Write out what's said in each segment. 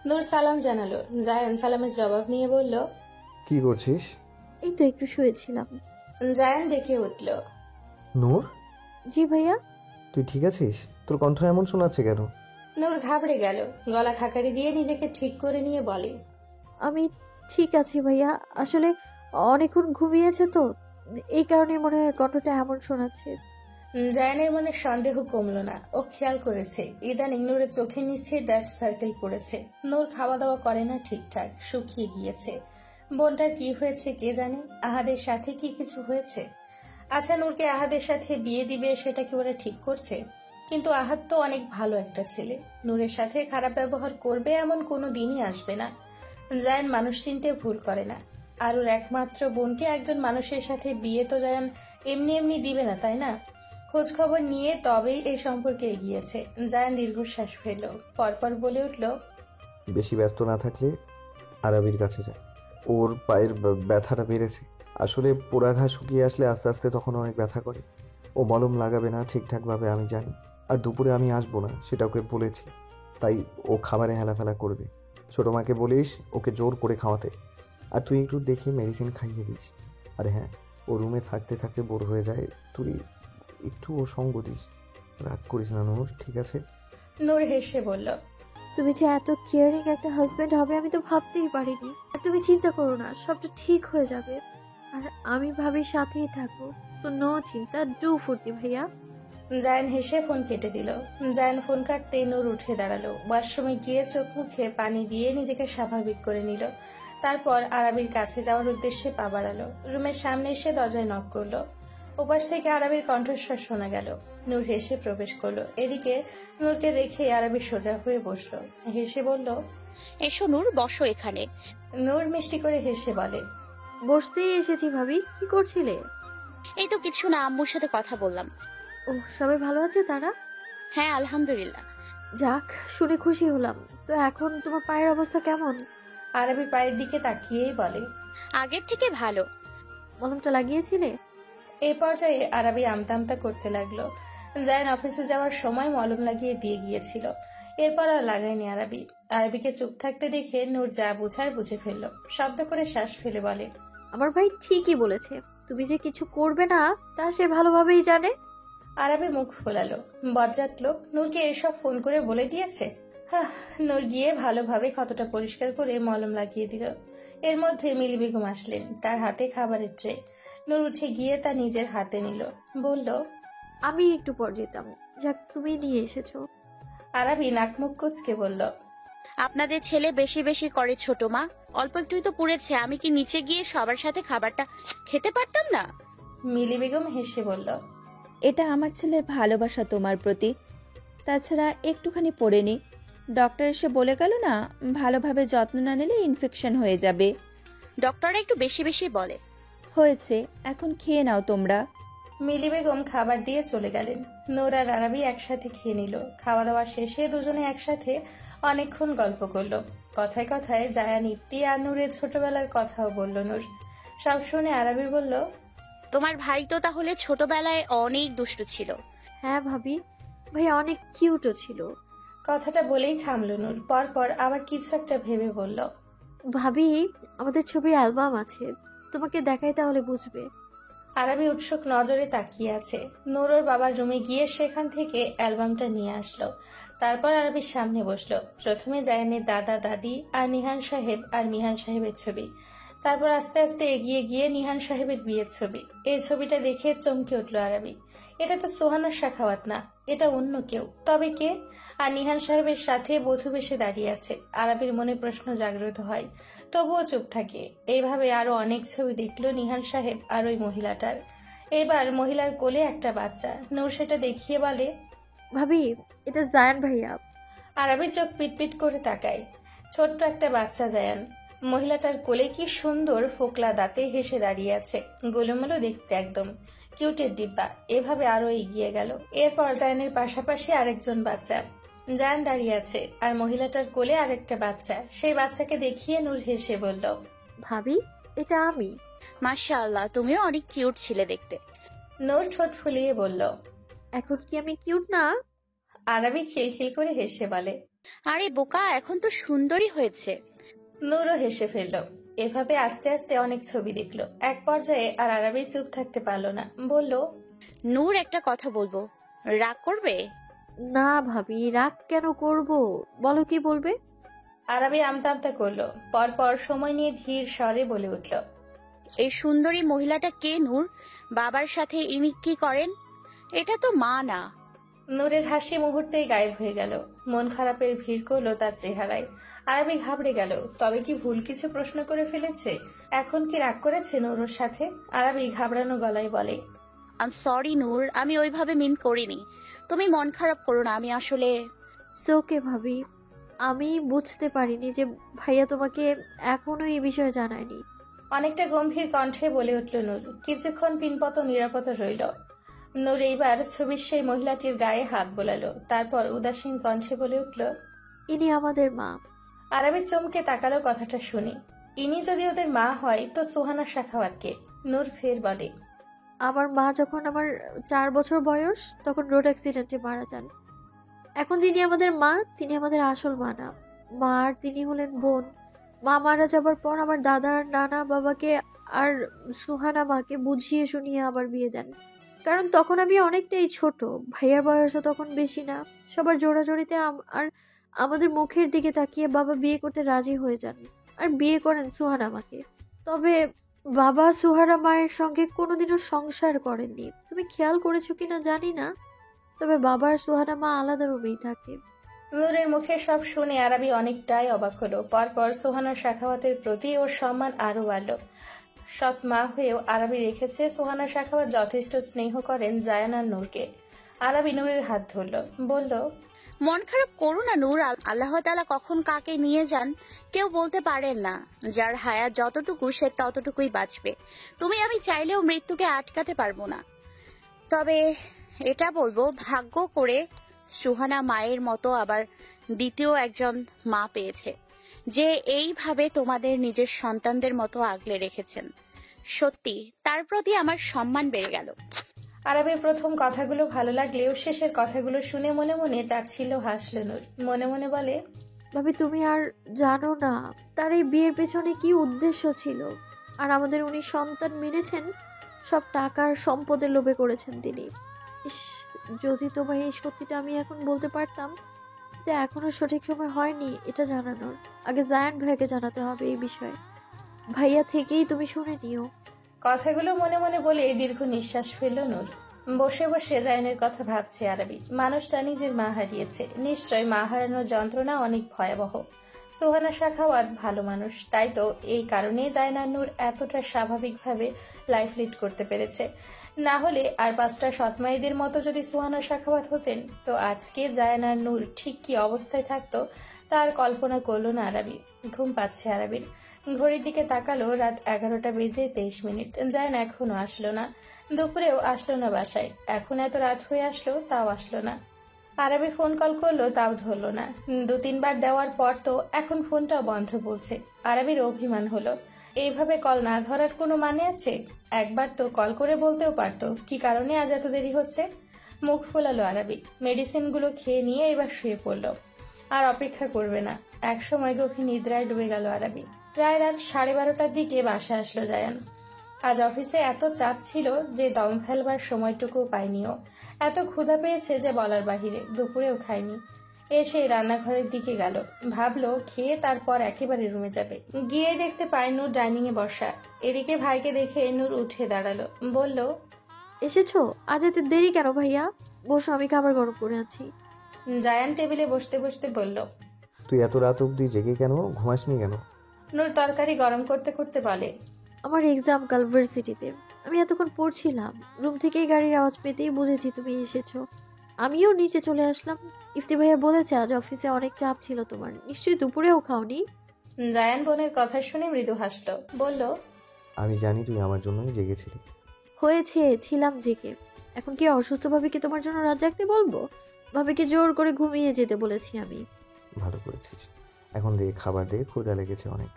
নূর সালাম জানালো। জায়ান সালামের জবাব নিয়ে বলল, কি করছিস? এই তো একটু শুয়েছিলাম। জায়ান ডেকে উঠল। নূর, জি ভাইয়া। তুই ঠিক আছিস? তোর কণ্ঠ এমন শোনাচ্ছে কেন? নূর ঘাবড়ে গেল, গলা খাকারি দিয়ে নিজেকে ঠিক করে নিয়ে বলে, আমি ঠিক আছি ভাইয়া, আসলে অনেকক্ষণ ঘুমিয়েছে তো, এই কারণে মনে হয় কণ্ঠটা এমন শোনাচ্ছে। জায়ানের মনে সন্দেহ কমলো না। ও খেয়াল করেছে ইদানিং নূরের চোখের নিচে ডার্ক সার্কেল পড়েছে। নূর খাওয়া দাওয়া করে না ঠিকঠাক, শুকিয়ে গিয়েছে। বোনটার কি হয়েছে কে জানে। আহাদের সাথে কি কিছু হয়েছে? আচ্ছা, নূরকে আহাদের সাথে বিয়ে দিবে সেটা কি ওরা ঠিক করছে? কিন্তু আহাদ তো অনেক ভালো একটা ছেলে, নূরের সাথে খারাপ ব্যবহার করবে এমন কোনো দিনই আসবে না। জায়ান মানুষ চিনতে ভুল করে না। আর ওর একমাত্র বোনকে একজন মানুষের সাথে বিয়ে তো জায়ান এমনি এমনি দিবে না, তাই না? খোঁজ খবর নিয়ে তবেই এই সম্পর্কে এগিয়েছে। জায়ান দীর্ঘশ্বাস ফেলল, পরপর বলে উঠল, বেশি ব্যস্ত না থাকলে আরবির কাছে যা। ওর পায়ের ব্যথাটা বেড়েছে। আসলে পোড়া ঘা শুকিয়ে আসলে আস্তে আস্তে তখন অনেক ব্যথা করে। ও মলম লাগাবে না ঠিকঠাকভাবে, আমি জানি। আর দুপুরে আমি আসবো না, সেটা ওকে বলেছি। তাই ও খাবারে হেলাফেলা করবে। ছোটো মাকে বলিস ওকে জোর করে খাওয়াতে। আর তুই একটু দেখে মেডিসিন খাইয়ে দিস। আর হ্যাঁ, ও রুমে থাকতে থাকতে বোর হয়ে যায়, তুই একটু ও সঙ্গ দিস। রাগ করিস না নূর, ঠিক আছে? নূর হেসে বলল, তুমি যে এত কেয়ারিং একটা হাজবেন্ড হবে আমি তো ভাবতেই পারিনি। আর তুমি চিন্তা করো না, সবটা ঠিক হয়ে যাবে। আর আমি ভাবির সাথেই থাকবো, তো নো চিন্তা, ডু ফুর্তি ভাইয়া। জায়ান হেসে ফোন কেটে দিল। জায়ান ফোন কাটতেই নূর উঠে দাঁড়ালো। ওয়াশরুমে গিয়ে চোখ মুখে পানি দিয়ে নিজেকে স্বাভাবিক করে নিল। তারপর আরবির কাছে যাওয়ার উদ্দেশ্যে পা বাড়ালো। রুমের সামনে এসে দরজায় নক করলো। ওপাশ থেকে আরবির কণ্ঠস্বর শোনা গেল। নূর হেসে প্রবেশ করলো। এদিকে নূরকে দেখে আরবি সোজা হয়ে বসলো। হেসে বলল, এসো নূর, বসো এখানে। নূর মিষ্টি করে হেসে বলে, বসতেই এসেছি ভাবি, কি করছিলে? এই তো কিছু না, আম্মুর সাথে কথা বললাম। ও, সবাই ভালো আছে তারা? হ্যাঁ আলহামদুলিল্লাহ। যাক, শুনে খুশি হলাম। তো এখন তোমার পায়ের অবস্থা কেমন? আরবি পায়ের দিকে তাকিয়েই বলে, আগের থেকে ভালো। মলমটা লাগিয়েছিলে? এই পর্যায়ে আরবি আমতা আমতা করতে লাগলো। জায়ান অফিসে যাওয়ার সময় মলম লাগিয়ে দিয়ে গিয়েছিল। এরপর আর লাগায়নি আরবি। আরবিকে চুপ থাকতে দেখে নূর যা বুঝার বুঝে ফেললো। শব্দ করে শ্বাস ফেলে বলে, আমার ভাই ঠিকই বলেছে, তুমি যে কিছু করবে না তা সে ভালোভাবেই জানে। আরবি মুখ ফোলালো। বজ্জাত লোক, নূরকে এসব ফোন করে বলে দিয়েছে। হ্যাঁ। নূর গিয়ে ভালোভাবে ক্ষতটা পরিষ্কার করে মলম লাগিয়ে দিল। এর মধ্যে মিলি বেগম আসলেন, তার হাতে খাবারের ট্রে। নূর উঠে গিয়ে তা নিজের হাতে নিল, বলল, আমি একটু পর যেতাম, যাক তুমি নিয়ে এসেছো। আরবি নাক মুখ কুচকে বলল, আপনাদের ছেলে বেশি বেশি করে ছোট মা, অল্প একটুই তো পুড়েছে, আমি কি নিচে গিয়ে সবার সাথে খাবারটা খেতে পারতাম না? মিলি বেগম হেসে বলল, এটা আমার ছেলের ভালোবাসা তোমার প্রতি। তাছাড়া একটুখানি পড়ে নি, ডক্টর এসে বলে গেল না, ভালোভাবে যত্ন না নিলে ইনফেকশন হয়ে যাবে। ডক্টররা একটু বেশি বেশি বলে। হয়েছে, এখন খেয়ে নাও তোমরা। মিলি বেগম খাবার দিয়ে চলে গেলেন। নূর আর আরবি একসাথে খেয়ে নিল। খাওয়া দাওয়া শেষে দুজনে একসাথে অনেকক্ষণ গল্প করলো। কথায় কথায় জায়ান, ইপ্তি আর নূরের ছোটবেলার কথাও বলল নূর। সব শুনে আরবি বলল, তোমার ভাই তো তাহলে ছোটবেলায় অনেক দুষ্টু ছিল। হ্যাঁ ভাবি, ভাইয়া অনেক কিউটও ছিল। কথাটা বলেই থামল নূর। পরপর আবার কিছু একটা ভেবে বলল, ভাবি, আমাদের ছবির অ্যালবাম আছে, তোমাকে দেখাই তাহলে বুঝবে। আরবি উৎসুক নজরে তাকিয়ে আছে। নূর ওর বাবার রুমে গিয়ে সেখান থেকে অ্যালবামটা নিয়ে আসলো। তারপর আরবির সামনে বসলো। প্রথমে জায়ানের দাদা দাদি আর নিহান সাহেব আর মিহান সাহেবের ছবি। তারপর আস্তে আস্তে এগিয়ে গিয়ে নিহান সাহেবের বিয়ের ছবি। এই ছবিটা দেখে চমকে উঠলো আরবি। এটা তো সোহানার সাখাওয়াত না, এটা অন্য কেউ। তবে কে? আর নিহান সাহেবের সাথে বধূ বেশে দাঁড়িয়ে আছে। আরবির মনে প্রশ্ন জাগ্রত হয়, তবুও চুপ থাকে। এইভাবে আরো অনেক ছবি দেখলো নিহান সাহেব আর ওই মহিলাটার। এবার মহিলার কোলে একটা বাচ্চা। নূর সেটা দেখিয়ে বলে, ভাবি, এটা জায়ান ভাইয়া। আরবি চোখ পিটপিট করে তাকায়। ছোট্ট একটা বাচ্চা জায়ান। মহিলাটার কোলে কি সুন্দর ফোকলা দাঁতে হেসে দাঁড়িয়ে আছে, গোলমেলো দেখতে একদম। কিউটের ডিব্বা। এভাবে আরো এগিয়ে গেল। এরপর জায়ানের পাশাপাশি আরেকজন বাচ্চা। জায়ান দাঁড়িয়ে আছে আর মহিলাটার কোলে আরেকটা বাচ্চা। সেই বাচ্চাকে দেখিয়ে নূর হেসে বলল, ভাবি, এটা আমি। মাশাআল্লাহ, তুমিও অনেক কিউট ছিলে দেখতে। নূর ঠোঁট ফুলিয়ে বলল। এখন কি আমি কিউট না? আরবি খিলখিল করে হেসে বলে, আরে বোকা, এখন তো সুন্দরী হয়েছে। নূরও হেসে ফেলল। এভাবে আস্তে আস্তে অনেক ছবি দেখলো। এক পর্যায়ে আর আরাবি চুপ থাকতে পারলো না, বলল, নূর, একটা কথা বলবো, রাগ করবে? না ভাবি, রাগ কেন করব? বলো কি বলবে। আরাবি আমতা আমতা করলো। পরপর সময় নিয়ে ধীর স্বরে বলে উঠল, এই সুন্দরী মহিলাটা কে নূর? বাবার সাথে ইনি কি করেন? এটা তো মা না। নূরের হাসি মুহূর্তেই গায়েব হয়ে গেল। মন খারাপের ভিড় করলো তার চেহারায়। আরাবি ঘাবড়ে গেল। তবে কি ভুল কিছু প্রশ্ন করে ফেলেছে? এখন কি রাগ করেছে নূরের সাথে? আরাবি ঘাবড়ানো গলায় বলে, আম সরি নূর, আমি ওইভাবে মিন করিনি। তুমি মন খারাপ করো না, আমি আসলে। ওকে ভাবি, আমি বুঝতে পারিনি যে ভাইয়া তোমাকে এখনো এই বিষয়ে জানায়নি। অনেকটা গম্ভীর কণ্ঠে বলে উঠল নূর। কিছুক্ষণ পিনপত নিরাপদ রইল। নূর এইবার ছবির সেই মহিলাটির গায়ে হাত বোলালো। তারপর উদাসীন কণ্ঠে বলে উঠল, ইনি আমাদের মা। আরাবি চমকে তাকালো কথাটা শুনে। ইনি যদি ওদের মা হয় তো সুহানা শাখাওয়াতকে? নূর ফের বলে, আমার মা যখন আমার 4 বছর বয়স তখন রোড অ্যাক্সিডেন্টে মারা যান। এখন যিনি আমাদের মা তিনি আমাদের আসল মা না, মা আর তিনি হলেন বোন। মা মারা যাবার পর আমার দাদা আর নানা বাবাকে আর সুহানা মাকে বুঝিয়ে শুনিয়ে আবার বিয়ে দেন। কারণ তখন আমি অনেকটাই ছোট, ভাইয়ার বয়সও তখন বেশি না। সবার জোড়াজোড়িতে আর আমাদের মুখের দিকে তাকিয়ে বাবা বিয়ে করতে রাজি হয়ে যান আর বিয়ে করেন সুহানা মাকে। তবে বাবা সুহারা মায়ের সঙ্গে কোনোদিনও সংসার করেননি। তুমি খেয়াল করেছো কিনা জানি না, তবে বাবার সুহানা মা আলাদা রুমেই থাকে। নূরের মুখে সব শুনে আরাবি অনেকটাই অবাক হলো। পরপর সোহানা শাখাওয়াতের প্রতি ওর সম্মান আরো বাড়ল। সৎ মা হয়েও আরাবি রেখেছে সোহানা শাখাওয়াত যথেষ্ট স্নেহ করেন জায়ান আর নূরকে। আরাবি নূরের হাত ধরল, বলল, মন খারাপ করো না নূর, আল্লাহ তাআলা কখন কাকে নিয়ে যান কেউ বলতে পারেন না। যার হায়াত যতটুকু সে ততটুকুই বাঁচবে। তুমি আমি চাইলেও মৃত্যুকে আটকাতে পারবো না। তবে এটা বলবো, ভাগ্য করে সুহানা মায়ের মতো আবার দ্বিতীয় একজন মা পেয়েছে, যে এইভাবে তোমাদের নিজের সন্তানদের মতো আগলে রেখেছেন। সত্যি তার প্রতি আমার সম্মান বেড়ে গেল। আরাবির প্রথম কথাগুলো ভালো লাগলেও শেষের কথাগুলো শুনে মনে মনে তাচ্ছিল্য হাসল নূর। মনে মনে বলে, ভাবি তুমি আর জানো না তার এই বিয়ের পেছনে কি উদ্দেশ্য ছিল। আর আমাদের উনি সন্তান মেনেছেন সব টাকার সম্পদের লোভে করেছেন তিনি। ইস, যদি তোমায় এই সত্যিটা আমি এখন বলতে পারতাম। তো এখনো সঠিক সময় হয়নি এটা জানানোর। আগে জায়ান ভাইয়াকে জানাতে হবে এই বিষয়ে। ভাইয়া থেকেই তুমি শুনে নিও। কথাগুলো মনে মনে বলে দীর্ঘ নিঃশ্বাস ফেলল নূর। বসে বসে জায়নের কথা ভাবছে আরাবি। মানুষটা নিজের মা হারিয়েছে। নিশ্চয় মা হারানোর যন্ত্রণা অনেক ভয়াবহ। সুহানা শাখাওয়াত ভালো মানুষ, তাই তো এই কারণেই জায়ন আর নূর এতটা স্বাভাবিকভাবে লাইফ লিড করতে পেরেছে। না হলে আর 5টা সৎমাইদের মতো যদি সুহানা শাখাওয়াত হতেন তো আজকে জায়ন আর নূর ঠিক কি অবস্থায় থাকতো তার কল্পনা করলো না আরাবি। ঘুম পাচ্ছে আরাবির। ঘড়ির দিকে তাকালো, রাত 11টা বেজে 23 মিনিট। জায়ন এখনো আসলো না। দুপুরেও আসলো না বাসায়। এখন এত রাত হয়ে আসলো তাও আসলো না। আরাবি ফোন কল করলো তাও ধরলো না। 2-3 বার দেওয়ার পর তো এখন ফোনটাও বন্ধ বলছে। আরাবির অভিমান হলো। এইভাবে কল না ধরার কোনো মানে আছে? একবার তো কল করে বলতেও পারতো কি কারণে আজ এত দেরি হচ্ছে। মুখ ফোলালো আরাবি। মেডিসিনগুলো খেয়ে নিয়ে এবার শুয়ে পড়লো। আর অপেক্ষা করবে না। একসময় গভীর নিদ্রায় ডুবে গেল আরাবি। প্রায় রাত 12:30টার দিকে বাসা আসলো জায়ান। আজ অফিসে এত চাপ ছিল যে দম ফেলবার সময়টুকু পায়নিও। এত ক্ষুধা পেয়েছে যে বলার বাহিরে। দুপুরেও খায়নি। এসে রান্নাঘরের দিকে গেল। ভাবলো খেয়ে তারপর একেবারে রুমে যাবে। গিয়ে দেখতে পায় নূর ডাইনিং এ বসা। এদিকে ভাইকে দেখে নূর উঠে দাঁড়ালো, বলল, এসেছো? আজ এত দেরি কেন ভাইয়া? বসো, আমি খাবার গরম করে আছি। জায়ান টেবিলে বসতে বসতে বলল, তুই এত রাত অবধি জেগে কেন? ঘুমাসনি কেন? নূর তরকারি গরম করতে করতে বলে, আমার এক্সাম কাল ভার্সিটিতে, আমি এতক্ষণ পড়ছিলাম। রুম থেকেই গাড়ির আওয়াজ পেতেই বুঝেছি তুমি এসেছো। আমিও নিচে চলে আসলাম। ইফতি ভাইয়া বলেছে আজ অফিসে অনেক চাপ ছিল তোমার, নিশ্চয়ই দুপুরেও খাওনি। জায়ান বোনের কথা শুনে মৃদু হাসল, বলল, আমি জানি তুই আমার জন্যই জেগেছিলি। হয়েছে, ছিলাম জেগে। এখন কি অসুস্থ ভাবিকে তোমার জন্য রাত জাগতে বলবো? ভাবিকে জোর করে ঘুমিয়ে যেতে বলেছি আমি। ভালো করেছিস। এখন দিয়ে খাবার দিয়ে ক্ষুধা লেগেছে অনেক।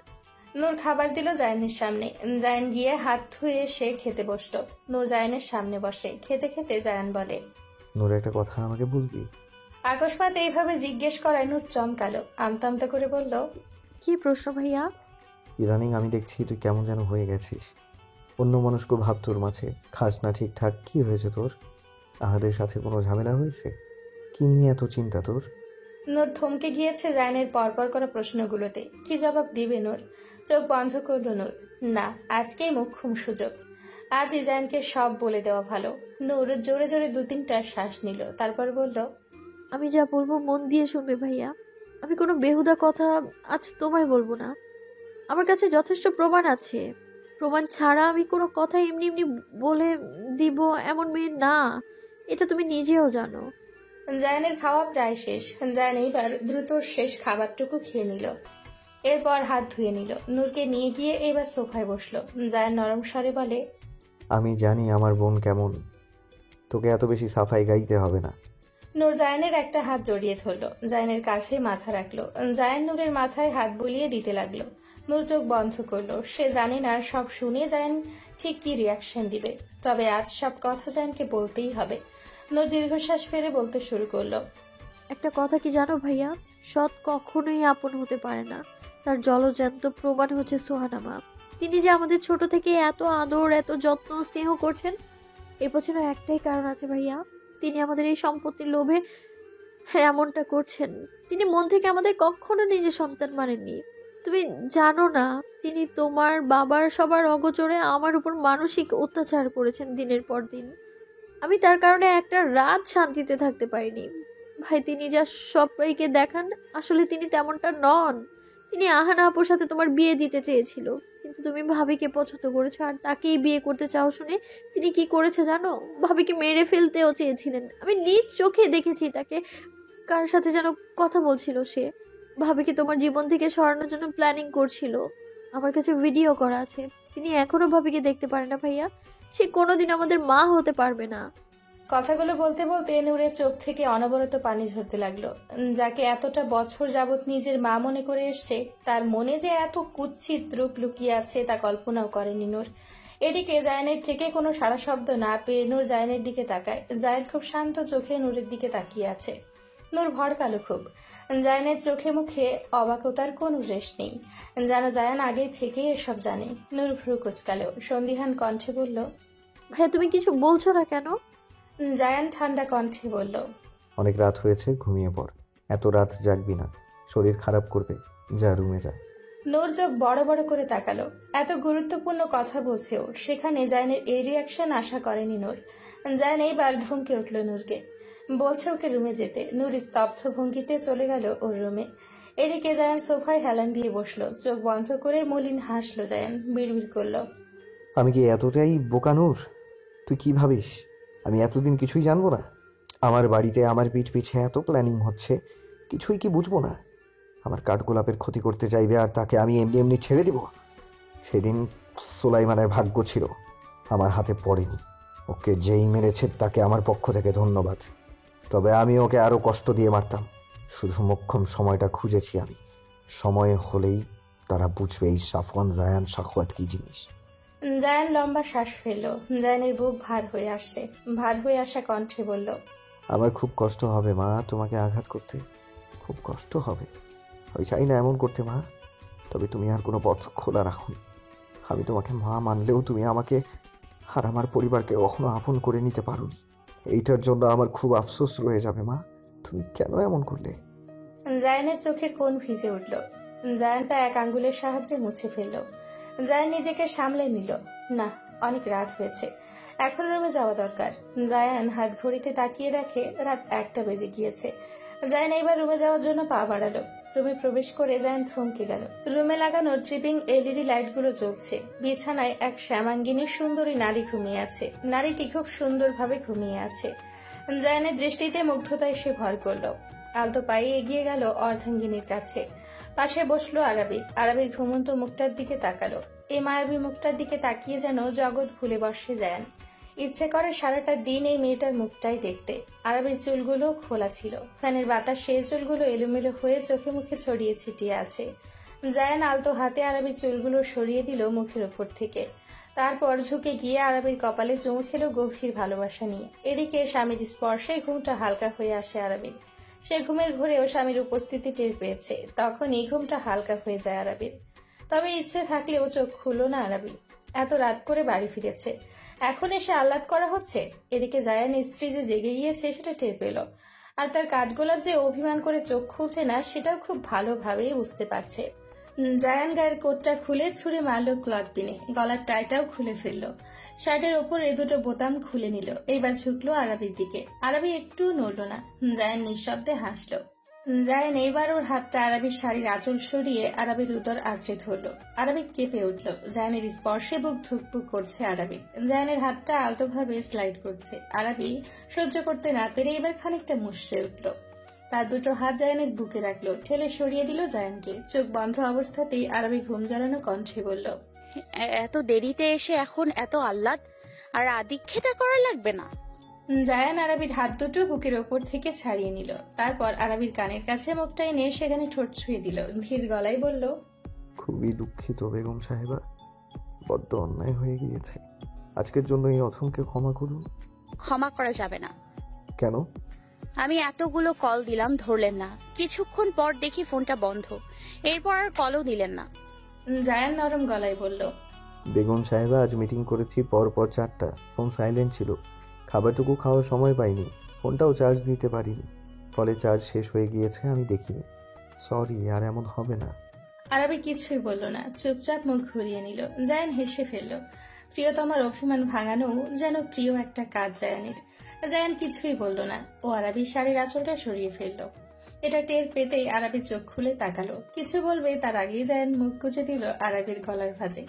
নূর খাবার দিল জায়ানের সামনে। জায়ান গিয়ে হাত ধুয়ে সে খেতে বসলো। নূর জায়ানের সামনে বসে। খেতে খেতে জায়ান বলে, নূর, একটা কথা আমাকে বলবি? আকস্মাত এইভাবে জিজ্ঞেস করায় নূর চমকালো, আমতা আমতা করে বলল, কি প্রশ্ন ভাইয়া? ইদানিং আমি দেখছি তুই কেমন যেন হয়ে গেছিস। অন্য মনস্ক ভাব তোর মাঝে, খাস না ঠিকঠাক। কি হয়েছে তোর? আহাদের সাথে কোনো ঝামেলা হয়েছে? কি নিয়ে এত চিন্তা তোর? নূর থমকে গিয়েছে জায়ানের পরপর করা প্রশ্নগুলোতে। কি জবাব দিবে নূর? চোখ বন্ধ করলো নূর। না, আজকেই মোক্ষম সুযোগ। আজই জায়ানকে সব বলে দেওয়া ভালো। নূর জোরে জোরে 2-3টা শ্বাস নিল, তারপর বলল, আমি যা বলবো মন দিয়ে শুনবে ভাইয়া। আমি কোনো বেহুদা কথা আজ তোমায় বলবো না। আমার কাছে যথেষ্ট প্রমাণ আছে। প্রমাণ ছাড়া আমি কোনো কথা এমনি এমনি বলে দিব এমন মেয়ে না, এটা তুমি নিজেও জানো। জায়ানের খাওয়া প্রায় শেষ। জায়ান এইবার দ্রুত শেষ খাবারটুকু খেয়ে নিল, এরপর হাত ধুয়ে নিল। নূরকে নিয়ে গিয়ে এবার সোফায় বসলো। জায়ান নরম স্বরে বলে, আমি জানি আমার বোন কেমন, তোকে এত বেশি সাফাই গাইতে হবে না। নূর জায়ানের একটা হাত জড়িয়ে ধরলো, জায়ানের কাঁধে মাথা রাখলো। জায়ান নূরের মাথায় হাত বুলিয়ে দিতে লাগলো। নূর চোখ বন্ধ করলো। সে জানে না সব শুনে জায়ান ঠিক কি রিয়াকশন দিবে, তবে আজ সব কথা জায়ানকে বলতেই হবে। নূর দীর্ঘশ্বাস ফেলে বলতে শুরু করলো, একটা কথা কি জানো ভাইয়া? সৎ কখনোই আপন হতে পারে না। তার জলজ্যান্ত প্রমাণ হচ্ছে সোহানা মা। তিনি যে আমাদের ছোট থেকে এত আদর, এত যত্ন, স্নেহ করছেন, এর পেছনে একটাই কারণ আছে ভাইয়া। তিনি আমাদের এই সম্পত্তির লোভে এমনটা করছেন। তিনি মন থেকে আমাদের কখনো নিজের সন্তান মানেননি। তুমি জানো না, তিনি তোমার বাবার সবার অগোচরে আমার উপর মানসিক অত্যাচার করেছেন দিনের পর দিন। আমি তার কারণে একটা রাত শান্তিতে থাকতে পারিনি। ভাই, তিনি যা সবাইকে দেখান, আসলে তিনি তেমনটা নন। তিনি আহানা আপুর সাথে তোমার বিয়ে দিতে চেয়েছিল, কিন্তু তুমি ভাবিকে পছন্দ করেছো আর তাকেই বিয়ে করতে চাও শুনে তিনি কি করেছে জানো? ভাবিকে মেরে ফেলতেও চেয়েছিলেন। আমি নিজ চোখে দেখেছি তাকে কার সাথে যেন কথা বলছিল সে। ভাবিকে তোমার জীবন থেকে সরানোর জন্য প্ল্যানিং করছিল। আমার কাছে ভিডিও করা আছে। তিনি এখনো ভাবিকে দেখতে পারে না ভাইয়া। সে কোনোদিন আমাদের মা হতে পারবে না। কথাগুলো বলতে বলতে নূরের চোখ থেকে অনবরত পানি ঝরতে লাগলো। যাকে এতটা বছর যাবৎ নিজের মা মনে করে এসছে, তার মনে যে এত কুৎসিত রূপ লুকিয়ে আছে তা কল্পনাও করেনি নূর। এদিকে জায়ানের থেকে কোনো সাড়া শব্দ না পেয়ে নূর জায়ানের দিকে তাকায়। জায়ান খুব শান্ত চোখে নূরের দিকে তাকিয়ে আছে। নূর ভড়কালো খুব। জায়ানের চোখে মুখে অবাকতার কোনো রেশ নেই, যেন জায়ান আগে থেকেই এসব জানে। নূর ভ্রু কুচকালো, সন্দিহান কণ্ঠে বলল, ভাইয়া তুমি কিছু বলছো না কেন? জায়ান ঠান্ডা কণ্ঠে বলল, অনেক রাত হয়েছে, ঘুমিয়ে পড়। এত রাত জাগবি না, শরীর খারাপ করবে। যা রুমে যা। নূর চোখ বড় বড় করে তাকালো। এত গুরুত্বপূর্ণ কথা বলছেও, সেখানে জায়ানের এই রিয়াকশন আশা করেনি নূর। জায়ান এইবার ধমকে উঠল নূরকে, বলছে ওকে রুমে যেতে। নূর স্তব্ধ ভঙ্গিতে চলে গেল ওর রুমে। এদিকে জায়ান সোফায় হেলান দিয়ে বসলো, চোখ বন্ধ করে মলিন হাসলো। জায়ান বিড়বিড় করলো, আমি কি এতটাই বোকা নূর? তুই কি ভাবিস আমি এতদিন কিছুই জানবো না? আমার বাড়িতে আমার পিঠ পিছে এত প্ল্যানিং হচ্ছে, কিছুই কি বুঝবো না? আমার কাঠগোলাপের ক্ষতি করতে চাইবে আর তাকে আমি এমনি এমনি ছেড়ে দিব? সেদিন সুলাইমানের ভাগ্য ছিল, আমার হাতে পড়েনি। ওকে যেই মেরেছে তাকে আমার পক্ষ থেকে ধন্যবাদ। তবে আমি ওকে আরও কষ্ট দিয়ে মারতাম। শুধু মোক্ষম সময়টা খুঁজেছি আমি। সময় হলেই তারা বুঝবে এই সাফওয়ান জায়ান সাখওয়াত কি জিনিস। জায়ান লম্বা শ্বাস ফেললো। জায়ানের বুক ভার হয়ে আসছে। ভার হয়ে আসা কণ্ঠে বলল, আমার খুব কষ্ট হবে মা তোমাকে আঘাত করতে, খুব কষ্ট হবে। আমি চাই না এমন করতে মা, তবে তুমি আর কোনো পথ খোলা রাখুন। আমি তোমাকে মা মানলেও তুমি আমাকে আর আমার পরিবারকে কখনো আপন করে নিতে পারোনি। এইটার জন্য আমার খুব আফসোস রয়ে যাবে মা। তুমি কেন এমন করলে? জায়ানের চোখের কোণ ভিজে উঠল। জায়ান তা এক আঙ্গুলের সাহায্যে মুছে ফেলল। জায়ান নিজেকে সামলে নিল। না, অনেক রাত হয়েছে, এখন রুমে যাওয়া দরকার। জায়ান হাত ঘড়িতে তাকিয়ে দেখে রাত 1টা বেজে গিয়েছে। জায়ান এইবার রুমে যাওয়ার জন্য পা বাড়ালো। রুমে প্রবেশ করে জায়ান থমকে গেল। রুমে লাগানো ট্রিপিং এলইডি লাইটগুলো জ্বলছে। বিছানায় এক শ্যামাঙ্গিনী সুন্দরী নারী ঘুমিয়ে আছে। নারীটি খুব সুন্দরভাবে ঘুমিয়ে আছে। জায়ানের দৃষ্টিতে মুগ্ধতায় সে ভর করল। আলতো পায়ে এগিয়ে গেল অর্ধাঙ্গিনীর কাছে। পাশে বসলো আরবি। আরবির ঘুমন্ত মুখটার দিকে তাকালো। এই মায়াবী মুখটার দিকে তাকিয়ে যেন জগৎ ভুলে বসে জায়ান। ইচ্ছে করে সারাটা দিন এই মেয়েটার মুখটাই দেখতে। আরবির চুলগুলো খোলা ছিল। ফ্যানের বাতাস সেই চুলগুলো এলোমেলো হয়ে চোখে মুখে ছড়িয়ে ছিটিয়ে আছে। জায়ান আলতো হাতে আরবির চুলগুলো সরিয়ে দিল মুখের ওপর থেকে। তারপর ঝুঁকে গিয়ে আরবির কপালে চুমু খেলো গভীর ভালোবাসা নিয়ে। এদিকে স্বামীর স্পর্শে ঘুমটা হালকা হয়ে আসে আরবির। সে ঘুমের ঘোরেও স্বামীর উপস্থিতি টের পেয়েছে। তখন এই ঘুমটা হালকা হয়ে যায় আরাবির। তবে ইচ্ছে থাকলেও চোখ খুলল না আরাবি। এত রাত করে বাড়ি ফিরেছে, এখন এসে আহ্লাদ করা হচ্ছে। এদিকে জায়ান স্ত্রী যে জেগে গিয়েছে সেটা টের পেল, আর তার কাঠগোলাপ যে অভিমান করে চোখ খুলছে না সেটাও খুব ভালোভাবেই বুঝতে পারছে। জায়ান গায়ের কোটটা খুলে ছুঁড়ে মারল ক্লথ পিনে, গলার টাইটাও খুলে ফেললো, শার্টের ওপরে দুটো বোতাম খুলে নিল। এইবার ঝুঁকলো আরাবির দিকে। আরাবি একটু নড়ল না। জায়ান নিঃশব্দে হাসলো। জায়ান এইবার ওর হাতটা আরাবির শাড়ির আঁচল সরিয়ে আরাবির উদর আঁকড়ে ধরল। আরাবি কেঁপে উঠল। জায়ানের স্পর্শে বুক ধুকপুক করছে আরাবি। জায়ানের হাতটা আলতোভাবে স্লাইড করছে। আরাবি সহ্য করতে না পেরে এবার খানিকটা মুষড়ে উঠল। তার দুটো হাত জায়ানের বুকে রাখলো, ঠেলে সরিয়ে দিল জায়ানকে। চোখ বন্ধ অবস্থাতেই আরাবি ঘুম জড়ানো কণ্ঠে বলল, এত দেরিতে এসে এখন এত আহ্লাদ আর আদিক্ষেতা করা লাগবে না। জায়ান আরাবির হাত দুটো বুকের ওপর থেকে ছাড়িয়ে নিল। তারপর আরাবির কানের কাছে মুখটা এনে সেখানে ঠোঁট ছুঁয়ে দিল। ধীর গলায় বলল, খুবই দুঃখিত বেগম সাহেবা, বড্ড অন্যায় হয়ে গিয়েছে। আজকের জন্য এই অথমকে ক্ষমা করুন। ক্ষমা করা যাবে না। কেন? আমি এতগুলো কল দিলাম, ধরলেন না। কিছুক্ষণ পর দেখি ফোনটা বন্ধ, এরপর আর কলও দিলেন না। জায়ান নরম গলায় বলল, বেগম সাহেবা, আজ মিটিং করেছি পর 4টা, ফোন সাইলেন্ট ছিল, খাবারটুকু খাওয়ার সময় পাইনি, ফোনটাও চার্জ দিতে পারিনি, ফলে চার্জ শেষ হয়ে গিয়েছে, আমি দেখিনি। সরি, আর এমন হবে না। আরাবি কিছুই বলল না, চুপচাপ মুখ ঘুরিয়ে নিল। জায়ান হেসে ফেলল। প্রিয়তমার অভিমান ভাঙানো যেন প্রিয় একটা কাজ জায়ানের। জায়ান কিছুই বলল না। ও আরাবির শাড়ির আঁচলটা সরিয়ে ফেলল। এটা টের পেতেই আরাবি চোখ খুলে তাকালো। কিছু বলবে তার আগেই জায়ান মুখ গুজে দিল আরাবির গলার ভাঁজে।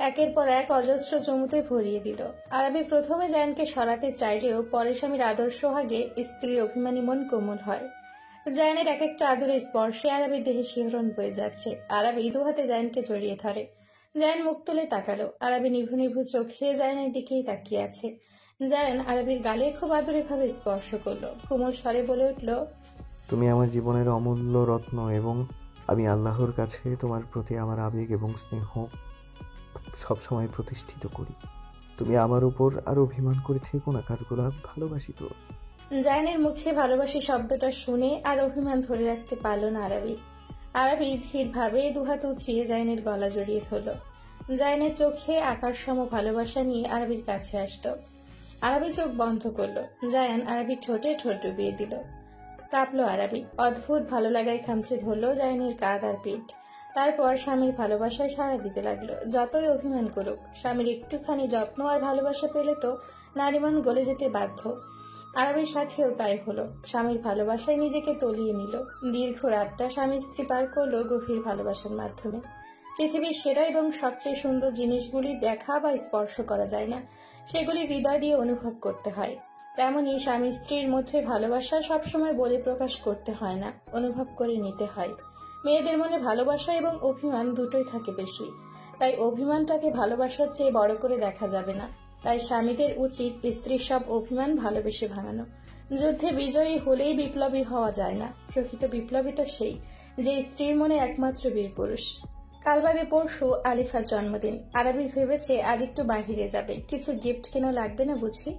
একের পর এক অজস্র চুমুতে ভরিয়ে দিল। আরাবি প্রথমে জায়ানকে সরাতে চাইলেও পরে স্বামীর আদর্শ হাগে স্ত্রীর অভিমানী মন কোমল হয়। জায়ানের এক একটা আদরে স্পর্শে আরাবির দেহে শিহরণ বয়ে যাচ্ছে। আরাবি দু হাতে জায়ানকে জড়িয়ে ধরে। জায়ান মুখ তুলে তাকালো। আরাবি নিভু নিভু চোখে জায়ানের দিকেই তাকিয়ে আছে। জায়ান আরাবির গালে খুব আদরে ভাবে স্পর্শ করলো। কোমল স্বরে বলে উঠল, তুমি আমার জীবনের অমূল্য রত্ন এবং আমি আল্লাহর কাছে তোমার প্রতি আমার আবেগ এবং স্নেহ সবসময় প্রতিষ্ঠিত করি। তুমি আমার উপর আর অভিমান করে থেকো না কাঠগোলাপ, ভালোবাসি তো। জায়ানের মুখে ভালোবাসি শব্দটা শুনে আর অভিমান ধরে রাখতে পারল না আরাবি। আরাবি ধীরভাবে দুহাত উঁচিয়ে জায়ানের গলা জড়িয়ে ধরল। জায়ানের চোখে আকার সম ভালোবাসা নিয়ে আরাবির কাছে আসলো। আরাবি চোখ বন্ধ করলো। জায়ান আরাবির ঠোঁটে ঠোঁট ডুবিয়ে দিল। কাঁপলো আরাবি। অদ্ভুত ভালো লাগায় খামচে ধরলো জায়ানের কাঁধ আর পিঠ। তারপর স্বামীর ভালোবাসায় সাড়া দিতে লাগলো। যতই অভিমান করুক, স্বামীর একটুখানি যত্ন আর ভালোবাসা পেলে তো নারীমন গলে যেতে বাধ্য। আরাবির সাথেও তাই হলো। স্বামীর ভালোবাসায় নিজেকে তলিয়ে নিল। দীর্ঘ রাতটা স্বামী স্ত্রী পার করলো গভীর ভালোবাসার মাধ্যমে। পৃথিবীর সেরা এবং সবচেয়ে সুন্দর জিনিসগুলি দেখা বা স্পর্শ করা যায় না, সেগুলি হৃদয় দিয়ে অনুভব করতে হয়। তেমনি স্বামী স্ত্রীর মধ্যে ভালোবাসা সবসময় বলে প্রকাশ করতে হয় না, অনুভব করে নিতে হয়। মেয়েদের মনে ভালোবাসা এবং অভিমান দুটোই থাকে বেশি, তাই অভিমানটাকে ভালোবাসার চেয়ে বড় করে দেখা যাবে না। তাই স্বামীদের উচিত স্ত্রীর সব অভিমান ভালোবেসে ভাঙানো। যুদ্ধে বিজয়ী হলেই বিপ্লবী হওয়া যায় না। প্রকৃত বিপ্লবী তো সেই, যে স্ত্রীর মনে একমাত্র বীর পুরুষ। কাল বাদে পরশু আলিফার জন্মদিন। আরাবি ভেবেছে আজ একটু বাহিরে যাবে, কিছু গিফট কেনা লাগবে না বুঝি।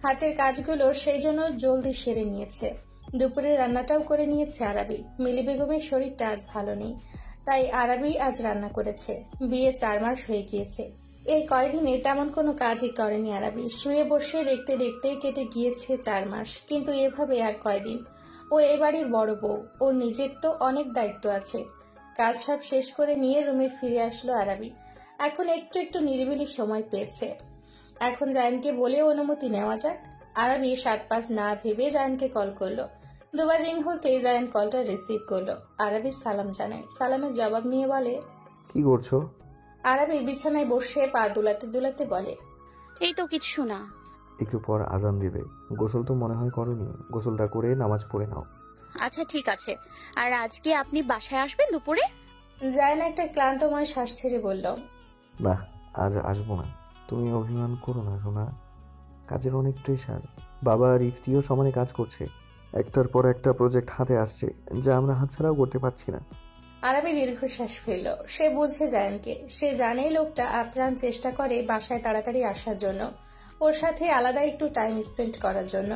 হাতের কাজগুলো সেই জন্য জলদি সেরে নিয়েছে। দুপুরে রান্নাটাও করে নিয়েছে আরাবি। মিলি বেগমের শরীরটা আজ ভালো নেই, তাই আরাবি আজ রান্না করেছে। বিয়ে 4 মাস হয়ে গিয়েছে। এই কয়দিনে তেমন কোনো কাজই করেনি আরাবি। শুয়ে বসে দেখতে দেখতে কেটে গিয়েছে 4 মাস। কিন্তু এভাবে আর কয়দিন। ও এ বাড়ির বড় বউ, ওর নিজের তো অনেক দায়িত্ব আছে। কাজ সব শেষ করে নিয়ে রুমে ফিরে আসলো আরাবি। এখন একটু একটু নিরিবিলি সময় পেয়েছে। এখন জায়ানকে বলে অনুমতি নেওয়া যাক। আরাবি 7-5 না ভেবে জায়ানকে কল করলো। 2 বার রিং হতেই জায়ান কলটা রিসিভ করলো। আরাবি সালাম জানায়। সালামের জবাব নিয়ে বলে, কি করছো? আরাবি বিছানায় বসে পা দুলাতে দুলাতে বলে, এই তো কিছু না। একটু পর আজান দিবে, গোসল তো মনে হয় করনি, গোসলটা করে নামাজ পড়ে নাও। আচ্ছা ঠিক আছে। আর আজকে আপনি বাসায় আসবেন দুপুরে? জায়ান একটা ক্লান্তময় শ্বাস ছেড়ে বলল, না, আজ আসবো না। তুমি অভিমান করো না সোনা, কাজের অনেক প্রেশার। বাবা আর ইফতিও সমানে কাজ করছে, একটার পর একটা প্রজেক্ট হাতে আসছে যা আমরা হাতছাড়াও করতে পারছি না। আরাবি দীর্ঘশ্বাস ফেলল। সে বুঝে জায়ানকে। সে জানে লোকটা আপ্রাণ চেষ্টা করে বাসায় তাড়াতাড়ি আসার জন্য, ওর সাথে আলাদা একটু টাইম স্পেন্ড করার জন্য,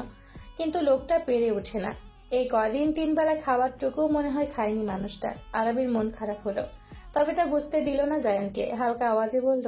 কিন্তু লোকটা পেরে ওঠে না। এই কদিন 3 বেলা খাবারটুকু মনে হয় খায়নি মানুষটা। আরবির মন খারাপ হলো, তবে তা বুঝতে দিল না জায়ানকে। হালকা আওয়াজে বলল,